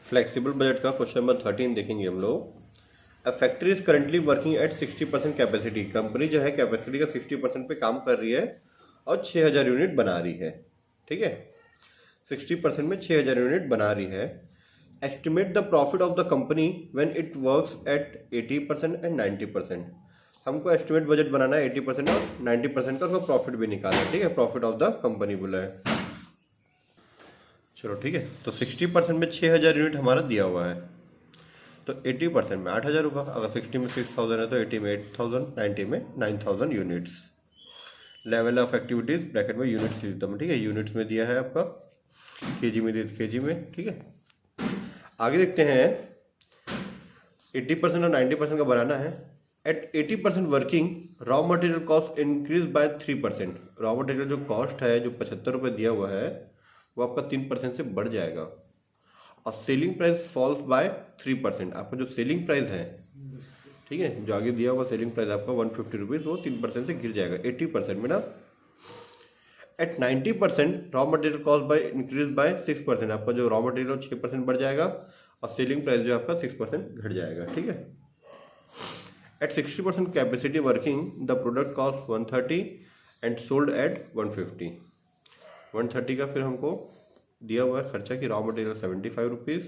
Flexible budget का question number 13 देखेंगे हम लोग। A factory is currently working at 60% capacity. Company जो है कैपेसिटी का 60% पे काम कर रही है और 6000 यूनिट बना रही है। ठीक है, 60% में 6000 यूनिट बना रही है। Estimate the profit of the company when it works at 80% and 90%। हमको एस्टिमेट बजट बनाना है 80% और 90% का, उसका प्रॉफिट भी निकालना है। ठीक है, प्रॉफिट ऑफ द कंपनी बोला है। चलो ठीक है, तो 60% में 6000 यूनिट हमारा दिया हुआ है, तो 80% में 8000 होगा। अगर 60 में 6000 है तो 80 में 8000, 90 में 9000 units. Level of activities bracket में यूनिट्स देता हूँ। ठीक है, यूनिट्स में दिया है आपका, केजी में दिया, केजी में। ठीक है, आगे देखते हैं। 80% और 90% का बनाना है। At 80% working, raw material cost increase by 3%। Raw material जो कॉस्ट है, जो 75 रुपये दिया हुआ है, वो आपका 3% से बढ़ जाएगा। और सेलिंग प्राइस फॉल्स बाय 3%। आपका जो सेलिंग प्राइस है, ठीक है, जो आगे दिया हुआ सेलिंग प्राइस आपका 150 रुपीज़, वो 3% से गिर जाएगा 80% में ना। At 90% raw material cost by increase by 6%। आपका जो रॉ मटेरियल 6% बढ़ जाएगा और सेलिंग प्राइस जो आपका 6% घट जाएगा। ठीक है, at 60% capacity working, the product cost 130 and sold at 150। 130 का फिर हमको दिया हुआ है खर्चा कि raw material 75 rupees,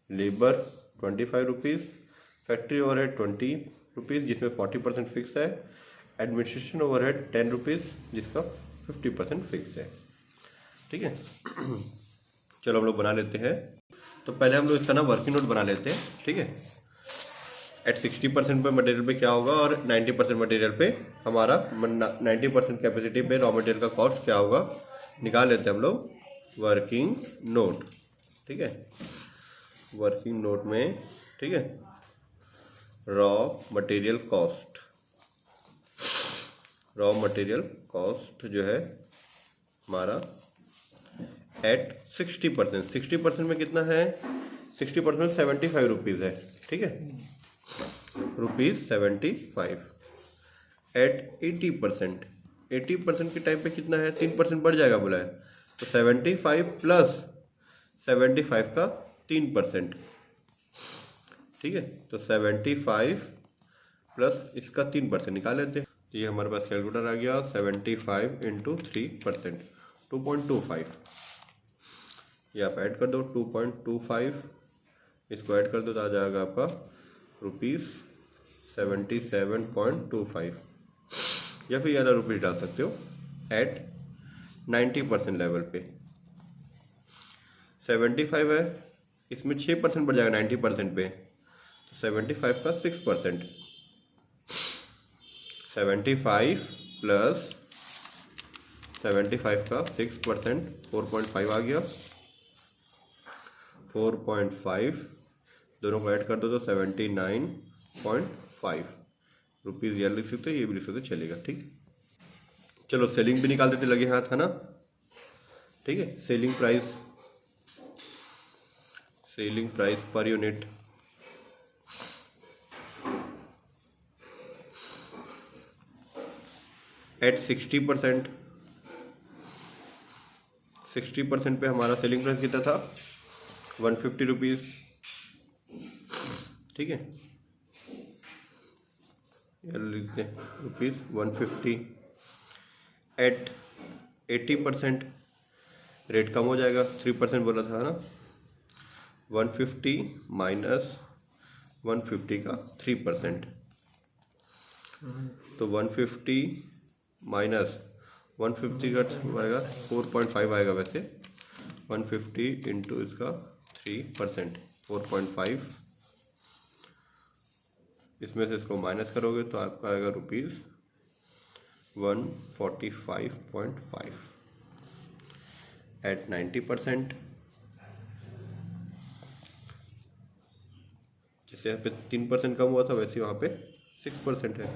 labour 25 rupees, factory overhead 20 rupees जिसमें 40% फिक्स है, एडमिनिस्ट्रेशन ओवरहेड 10 रुपीज़ जिसका 50% फिक्स है। ठीक है, चलो हम लोग बना लेते हैं। तो पहले हम लोग इसका ना वर्किंग नोट बना लेते हैं। ठीक है, एट 60% पे मटेरियल पे क्या होगा और 90% मटेरियल पे हमारा 90% कैपेसिटी पे रॉ मटेरियल का कॉस्ट क्या होगा, निकाल लेते हैं हम लोग वर्किंग नोट। ठीक है, वर्किंग नोट में, ठीक है, raw material cost, raw material cost जो है हमारा एट 60%। 60% में कितना है? 60% में 75 रुपीज़ है। ठीक है, ₹75। एट 80%, 80% के टाइम पे कितना है? 3% बढ़ जाएगा बोला है, तो 75 प्लस 75 का 3%। ठीक है, तो 75 प्लस इसका 3% निकाल लेते हैं। तो ये हमारे पास कैलकुलेटर आ गया, 75 इंटू 3%, 2.25। ये आप ऐड कर दो, 2.25, इसको ऐड कर दो तो आ जाएगा आपका ₹77.25, या फिर 11 रुपीज़ डाल सकते हो। एट 90% लेवल पे 75 है, इसमें 6% बढ़ जाएगा 90% पे, तो 75 का 6%, 75 प्लस 75 का 6%, 4.5 आ गया। 4.5 दोनों को ऐड कर दो तो 79.5 रुपीज़। ये लिख सकते, ये भी लिख सकते, चलेगा। ठीक, चलो सेलिंग भी निकाल देते लगे हाथ, है ना। ठीक है, selling price per unit at 60%। 60% पे हमारा सेलिंग प्राइस कितना था? 150 रुपीज़। ठीक है, लिखते हैं ₹150। एट 80% रेट कम हो जाएगा, 3% बोला था ना। 150 माइनस 150 का 3%, तो 150 माइनस 150 का आएगा 4.5 आएगा वैसे। 150 इंटू इसका 3%, 4.5। इसमें से इसको माइनस करोगे तो आपका आएगा ₹145.5 एट 90%। जैसे यहाँ पे 3% कम हुआ था, वैसे वहाँ पे 6% है।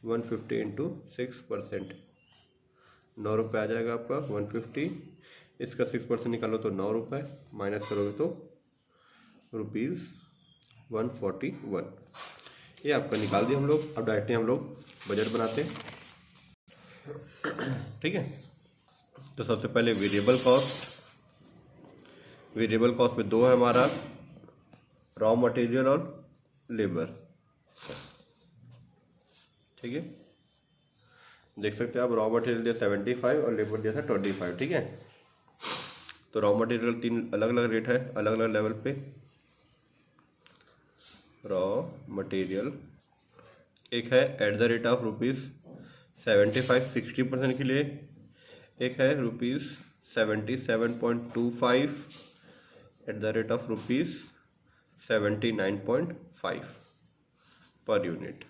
150 इंटू 6%, 9 रुपये आ जाएगा आपका 150। इसका 6% निकालो तो 9 रुपये, माइनस करोगे तो ₹141। ये आपका निकाल दिया हम लोग। अब डायरेक्टली हम लोग बजट बनाते हैं। ठीक है, तो सबसे पहले वेरिएबल कॉस्ट, वेरिएबल कॉस्ट में दो है हमारा, रॉ मटेरियल और लेबर। ठीक है, देख सकते हैं आप, रॉ मटेरियल दिया 75 और लेबर दिया था 25। ठीक है, तो रॉ मटेरियल 3 अलग अलग रेट है, अलग अलग लेवल पे। रॉ मटेरियल एक है एट द रेट ऑफ ₹75 60% के लिए, एक है ₹77.25 at the rate of ₹79.5 per unit.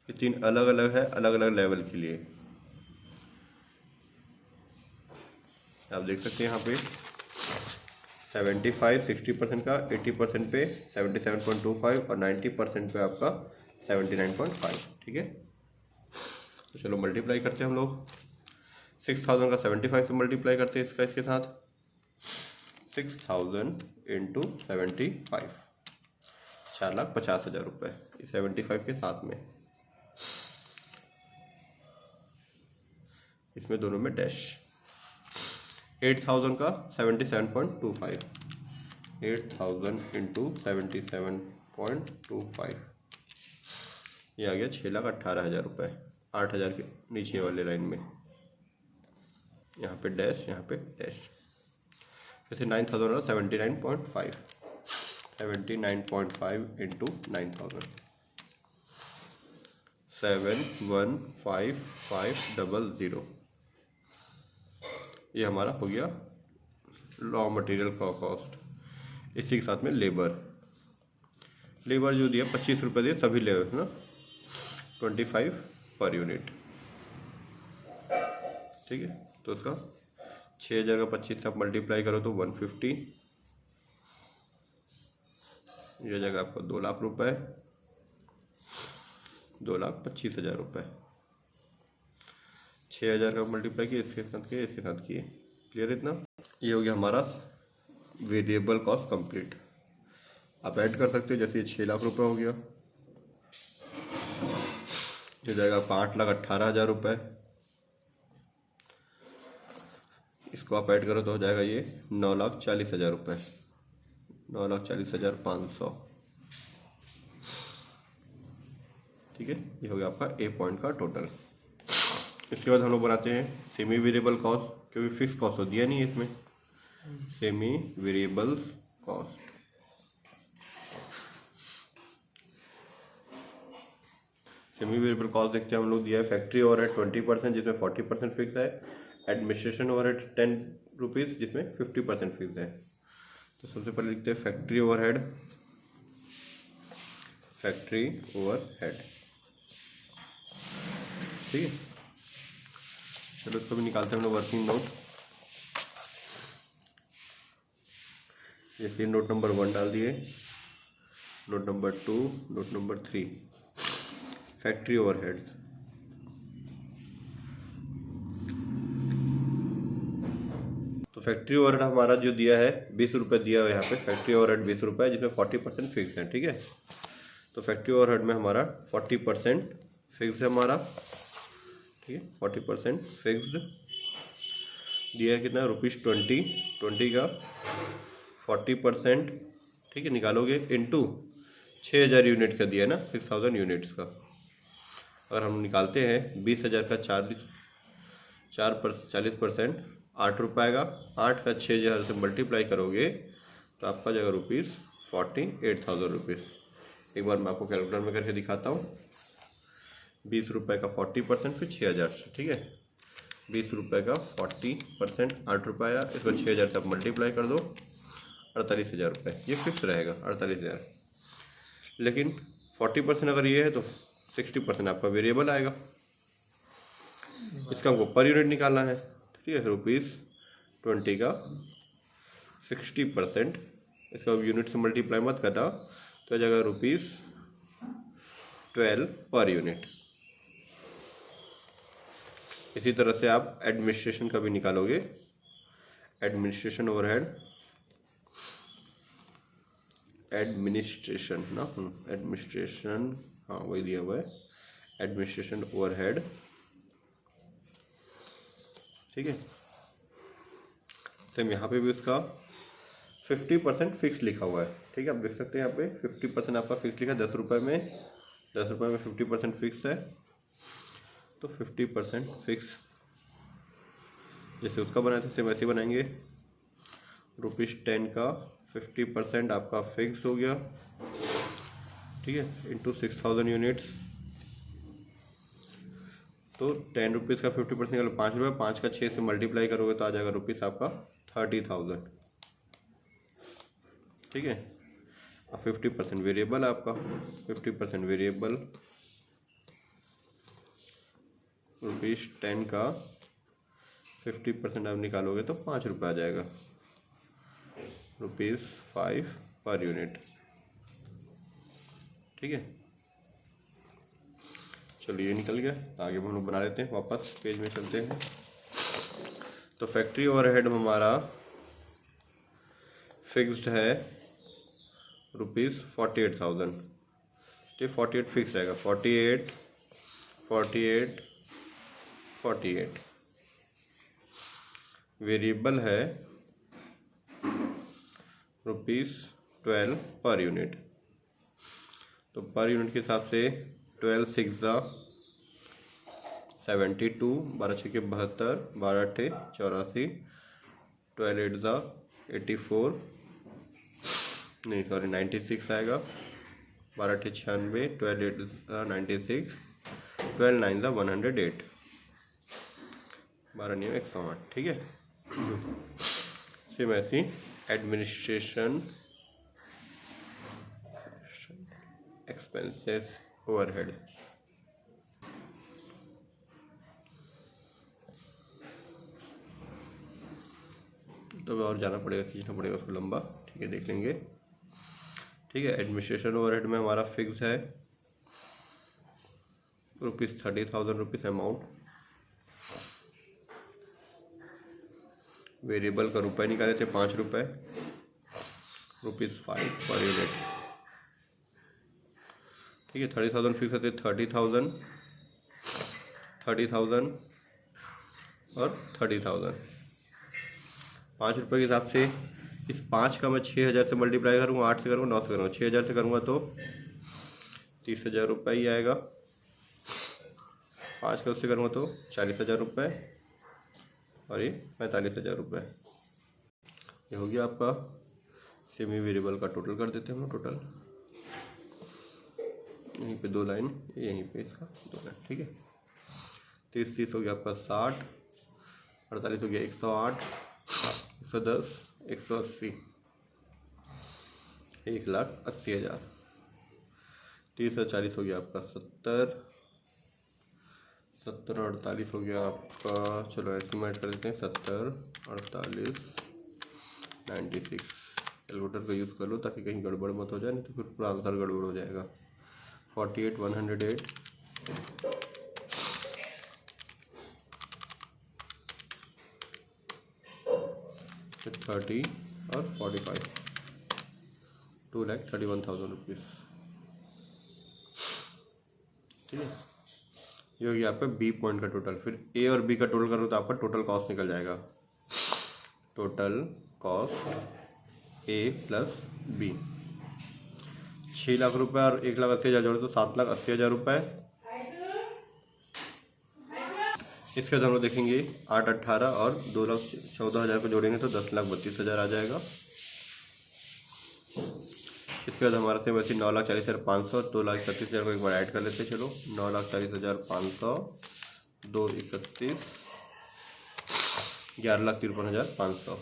ये 3 अलग अलग है, अलग अलग लेवल के लिए। आप देख सकते हैं यहाँ पे 75 60% का, 80% पे 77.25 और 90% पे आपका 79.5। ठीक है, तो चलो मल्टीप्लाई करते हैं हम लोग। 6000 का 75 से मल्टीप्लाई करते हैं इसके साथ। 6000 इंटू 75, 4,50,000 रुपये 75 के साथ में, इसमें दोनों में डैश। 8000 का 77.25, 8000 इंटू 77.25, ये आ गया 6,18,000 रुपये। 8,000 के नीचे वाले लाइन में यहाँ पे डैश, यहाँ पे डैश। जैसे 9,000 वाला 79.5, 79.5 इंटू 9,000, 715,500। ये हमारा हो गया रॉ मटेरियल का कॉस्ट। इसी के साथ में लेबर जो दिया 25 रुपये दिए सभी लेबर ना, 25 पर यूनिट। ठीक है, तो उसका 6,000 का 25 से आप मल्टीप्लाई करो तो 150, ये जगह आपको 2 लाख रुपए, 2,25,000 रुपये। 6,000 का मल्टीप्लाई किए, इसके साथ किए, इसके साथ किए। क्लियर इतना? ये हो गया हमारा वेरिएबल कॉस्ट कंप्लीट। आप ऐड कर सकते हो, जैसे ये 6 लाख रुपए हो गया, ये जाएगा 5,18,000 रुपये। इसको आप ऐड करो तो हो जाएगा ये 9,40,000 रुपये, 9,40,500। ठीक है, ये हो गया आपका ए पॉइंट का टोटल। इसके बाद हम लोग बनाते हैं सेमी वेरिएबल कॉस्ट, क्योंकि फिक्स कॉस्ट तो दिया नहीं है इसमें। Semi variable cost, semi variable cost देखते हैं हम लोग। दिया है फैक्ट्री ओवरहेड 20%, जिसमें 40% फिक्स है। एडमिनिस्ट्रेशन ओवरहेड 10 रुपीज़, जिसमें 50% फिक्स है। तो सबसे पहले लिखते हैं फैक्ट्री ओवरहेड, फैक्ट्री ओवरहेड। ठीक है, चलो इसको भी निकालते हैं हम लोग वर्किंग नोट। जैसे नोट नंबर 1 डाल दिए, note number 2, note number 3, factory overhead. तो फैक्ट्री ओवरहेड हमारा जो दिया है 20 रुपये दिया हुआ है यहाँ पे। फैक्ट्री ओवरहेड 20 रुपये, जिसमें 40% फिक्स है। ठीक है, तो फैक्ट्री ओवरहेड में हमारा 40% फिक्स है हमारा। ठीक है, 40% फिक्स्ड दिया है। कितना? ₹20 का 40%। ठीक है, निकालोगे इंटू 6,000 यूनिट का दिया है ना, 6,000 यूनिट्स का। अगर हम निकालते हैं 20,000 का 40%, 8 रुपये आएगा। 8 का 6,000 से मल्टीप्लाई करोगे तो आपका जाएगा ₹48,000। एक बार मैं आपको कैलकुलेटर में करके दिखाता हूँ। 20 रुपये का 40%, फिर 6,000 से। ठीक है, 20 रुपये का 40%, 8 रुपये आया। इसको 6,000 से आप मल्टीप्लाई कर दो, 48,000 रुपये। ये फिक्स रहेगा 48,000। लेकिन 40% अगर ये है तो 60% आपका वेरिएबल आएगा। इसका हमको पर यूनिट निकालना है। ठीक है, ₹20 का 60%, इसका यूनिट से मल्टीप्लाई मत करना, तो जाएगा ₹12 पर यूनिट। इसी तरह से आप एडमिनिस्ट्रेशन का भी निकालोगे। एडमिनिस्ट्रेशन ओवरहेड, एडमिनिस्ट्रेशन ना, एडमिनिस्ट्रेशन, हाँ वही दिया हुआ है, एडमिनिस्ट्रेशन ओवरहेड। ठीक है, सेम यहाँ पे भी उसका 50% फिक्स लिखा हुआ है। ठीक है, आप देख सकते हैं यहाँ पे 50% आपका फिक्स लिखा है। 10 रुपये में 50% फिक्स है, तो 50% फिक्स जैसे उसका बनाया था सेम वैसे बनाएंगे। ₹10 का 50% आपका फिक्स हो गया। ठीक है, इंटू 6000 यूनिट्स, तो 10 रुपीज़ का 50% निकालो 5 रुपये, 5 का 6 से मल्टीप्लाई करोगे तो आ जाएगा रुपीज़ आपका 30,000। ठीक है, अब 50% वेरिएबल है आपका, 50% वेरिएबल, ₹10 का 50% आप निकालोगे तो 5 रुपये आ जाएगा, ₹5 पर यूनिट। ठीक है, चलिए ये निकल गया। आगे हम लोग बना लेते हैं, वापस पेज में चलते हैं। तो फैक्ट्री ओवरहेड हमारा फिक्स्ड है ₹48,000। तो 48 फिक्स रहेगा, 48 48 48। वेरिएबल है ₹12 पर यूनिट। तो पर यूनिट के हिसाब से 12 6 72, 12 6 72, 12 8 84, 12 8 84, नहीं सॉरी 96 आएगा, 12 8 96, 12 8 96, 12 9 108, 12 9 108। ठीक है, सेम ऐसी एडमिनिस्ट्रेशन एक्सपेंसेस ओवरहेड। तो और जाना पड़ेगा, खींचना पड़ेगा उसको लंबा। ठीक है, देख लेंगे। ठीक है, एडमिनिस्ट्रेशन ओवरहेड में हमारा फिक्स है ₹30,000 अमाउंट। वेरिएबल का रुपए निकाले थे 5 रुपये, ₹5 पर यूनिट। ठीक है, 30,000 फिक्स थे, 30,000 और 30,000। 5 रुपये के हिसाब से इस 5 का मैं 6,000 से मल्टीप्लाई करूँगा, 8 से करूँगा, 9 से करूँगा, 6,000 से करूँगा तो 30,000 रुपये ही आएगा। 5 का उससे करूँगा तो 40,000 रुपये, और ये 45,000 रुपये। ये हो गया आपका सेमी वेरिएबल का टोटल। कर देते हैं हम टोटल, यहीं पे 2 लाइन, यहीं पे इसका 2 लाइन। ठीक है, 30 30 हो गया आपका 60, 48 हो गया 108, 110, 180, 1,80,000। 30 और 40 हो गया आपका 70, 70 और 48 हो गया आपका, चलो एस्टिमेट कर लेते हैं, 70 48 96। कैलकुलेटर का यूज़ कर लो ताकि कहीं गड़बड़ मत हो जाए, नहीं तो फिर पूरा आंसर गड़बड़ हो जाएगा। 48 108, 30 और 45, 2,31,000 रुपीज़। ठीक है, ये हो गया आपका बी पॉइंट का टोटल। फिर ए और बी का टोटल करो तो आपका टोटल कॉस्ट निकल जाएगा। टोटल कॉस्ट ए प्लस बी 6 लाख रुपए और 1,80,000 जोड़े तो 7,80,000 रुपये। इसके बाद हम लोग देखेंगे 8 18 और 2,14,000 को जोड़ेंगे तो 10,32,000 आ जाएगा। इसके बाद हमारा सेम वैसे 9,40,500, 2,31,000 को एक बार ऐड कर लेते हैं। चलो 9,40,500, 2,31, 11,53,500,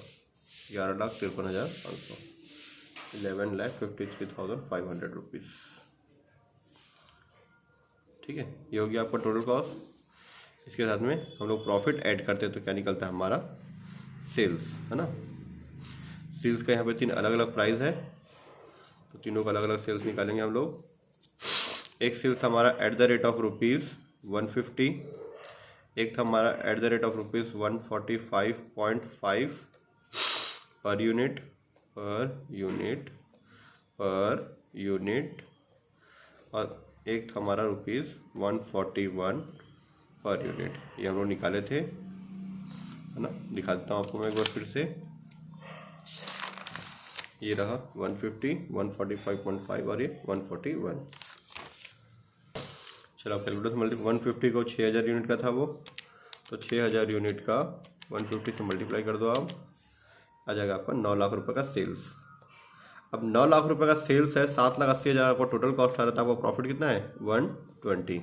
11,53,500, 11,53,500 रुपीज़। ठीक है, ये हो गया आपका टोटल कॉस्ट। इसके साथ में हम लोग प्रॉफिट ऐड करते हैं तो क्या निकलता है हमारा, सेल्स, है ना। सेल्स का यहाँ पे 3 अलग अलग प्राइस है, तो तीनों का अलग अलग सेल्स निकालेंगे हम लोग। एक सेल्स हमारा एट द रेट ऑफ ₹150, एक था हमारा at the rate of ₹145.5 per unit, और एक था हमारा ₹141 पर यूनिट। ये हम लोग निकाले थे, है ना। दिखा देता हूँ आपको मैं एक बार फिर से। ये रहा 150, 145.5 और ये 141। चलो आप कैलकुलेटर से मल्टीप्लाई, 150 को 6000 यूनिट का था वो, तो 6000 यूनिट का 150 से मल्टीप्लाई कर दो आप, आ जाएगा आपका 9 लाख रुपए का सेल्स। अब 9 लाख रुपए का सेल्स है, 7,80,000 आपका टोटल कॉस्ट आ रहा था, आपका प्रॉफिट कितना है 120,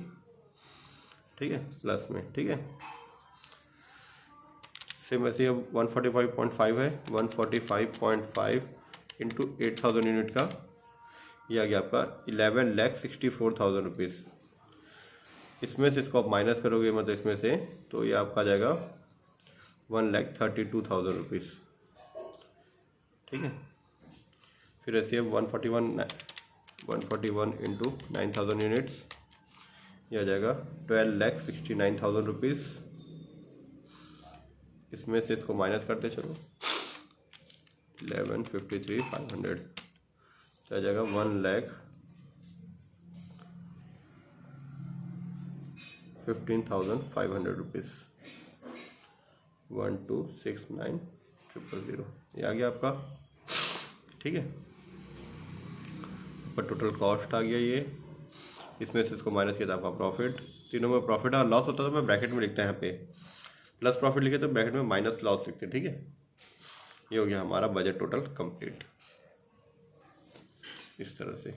ठीक है, प्लस में, ठीक है। सेम ऐसे अब 145.5 है, 145.5 इंटू 8000 यूनिट का, ये आ गया आपका 11,64,000 रुपीज़। इसमें से इसको आप माइनस करोगे, मतलब इसमें से, तो ये आपका आ जाएगा 1,32,000 रुपीज़, ठीक है। फिर ऐसे अब 141 इंटू 9,000 यूनिट्स, ये आ जाएगा 12,69,000 रुपीज़। इसमें से इसको माइनस करते चलो, 11,53,500, तो आ जाएगा 1,15,500 रुपीज़, 1269,000, ये आ गया आपका, ठीक है। पर टोटल कॉस्ट आ गया ये, इसमें से इसको माइनस किया था आपका प्रॉफिट। तीनों में प्रॉफिट और लॉस होता है तो मैं ब्रैकेट में लिखता है, यहाँ पे प्लस प्रॉफिट लिखे तो ब्रैकेट में माइनस लॉस लिखते हैं, ठीक है। ये हो गया हमारा बजट टोटल कंप्लीट, इस तरह से।